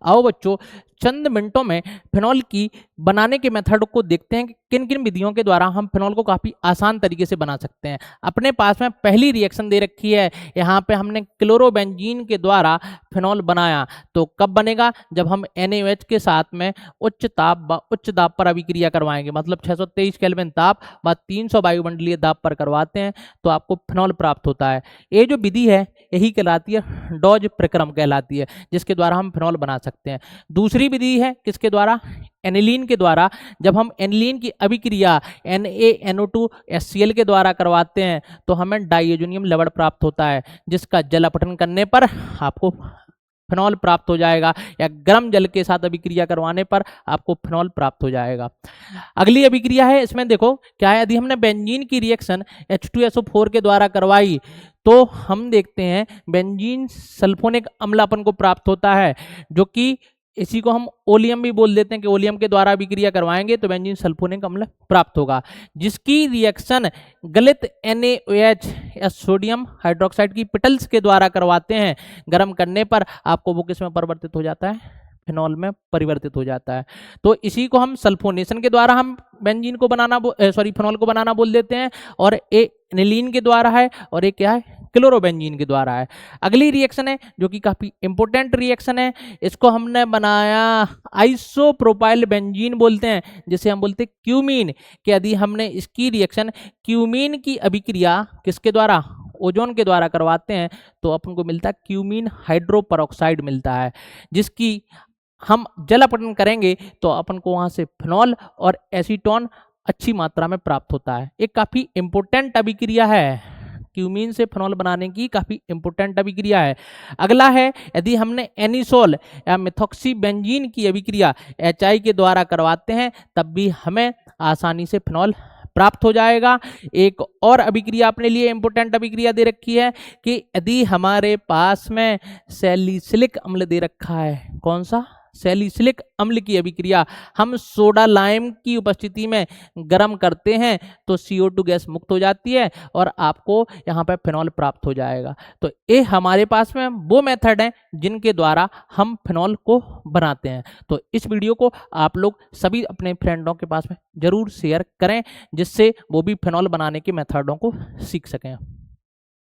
आओ बच्चों चंद मिनटों में फिनॉल की बनाने के मेथड को देखते हैं कि किन किन विधियों के द्वारा हम फिनॉल को काफ़ी आसान तरीके से बना सकते हैं। अपने पास में पहली रिएक्शन दे रखी है, यहाँ पे हमने क्लोरोबेंजीन के द्वारा फिनॉल बनाया। तो कब बनेगा? जब हम NaOH के साथ में उच्च दाब पर अभिक्रिया करवाएंगे, मतलब 623 केल्विन ताप व 300 वायुमंडलीय दाब पर करवाते हैं तो आपको फिनॉल प्राप्त होता है। ये जो विधि है यही कहलाती है डॉज प्रक्रम कहलाती है, जिसके द्वारा हम फिनॉल बना सकते हैं। दूसरी विधि है किसके द्वारा? एनिलीन के द्वारा। जब हम एनिलीन की अभिक्रिया NaNO2HCl के द्वारा करवाते हैं तो हमें डाइएजोनियम लवण प्राप्त होता है, जिसका जल अपठन करने पर आपको फिनॉल प्राप्त हो जाएगा, या गर्म जल के साथ अभिक्रिया करवाने पर आपको फिनॉल प्राप्त हो जाएगा। अगली अभिक्रिया है, इसमें देखो क्या है, यदि हमने बेंजीन की रिएक्शन H2SO4 के द्वारा करवाई तो हम देखते हैं बेंजीन सल्फोनिक अम्ल अपन को प्राप्त होता है, जो कि इसी को हम ओलियम भी बोल देते हैं कि ओलियम के द्वारा अभिक्रिया करवाएंगे तो बेंजीन सल्फोनिक अम्ल प्राप्त होगा, जिसकी रिएक्शन गलित NaOH या सोडियम हाइड्रोक्साइड की पिटल्स के द्वारा करवाते हैं। गर्म करने पर आपको वो किस में परिवर्तित हो जाता है? फिनॉल में परिवर्तित हो जाता है। तो इसी को हम सल्फोनेशन के द्वारा हम बेंजीन को बनाना फिनॉल को बनाना बोल देते हैं, और एक एनिलीन के द्वारा है और एक क्या है? क्लोरोबेंजीन के द्वारा है। अगली रिएक्शन है जो कि काफी इंपॉर्टेंट रिएक्शन है, इसको हमने बनाया आइसोप्रोपाइल बेंजीन बोलते हैं, जिसे हम बोलते हैं क्यूमीन। कि यदि हमने इसकी रिएक्शन क्यूमीन की अभिक्रिया किसके द्वारा? ओजोन के द्वारा करवाते हैं तो अपन को मिलता है क्यूमीन हाइड्रोपरऑक्साइड मिलता है, जिसकी हम जल अपठन करेंगे तो अपन को वहां से फिनॉल और एसीटोन अच्छी मात्रा में प्राप्त होता है। एक काफी इंपोर्टेंट अभिक्रिया है, क्यूमीन से फिनॉल बनाने की काफी इंपोर्टेंट अभिक्रिया है। अगला है, यदि हमने एनिसोल या मिथॉक्सी बेंजीन की अभिक्रिया HI के द्वारा करवाते हैं तब भी हमें आसानी से फिनॉल प्राप्त हो जाएगा। एक और अभिक्रिया अपने लिए इंपोर्टेंट अभिक्रिया दे रखी है कि यदि हमारे पास में सैलिसिलिक अम्ल दे रखा है, कौन सा? सैलिसिलिक अम्ल की अभिक्रिया हम सोडा लाइम की उपस्थिति में गर्म करते हैं तो CO2 गैस मुक्त हो जाती है और आपको यहाँ पर फिनॉल प्राप्त हो जाएगा। तो ये हमारे पास में वो मेथड है जिनके द्वारा हम फिनॉल को बनाते हैं। तो इस वीडियो को आप लोग सभी अपने फ्रेंडों के पास में जरूर शेयर करें, जिससे वो भी फिनॉल बनाने के मेथडों को सीख सकें।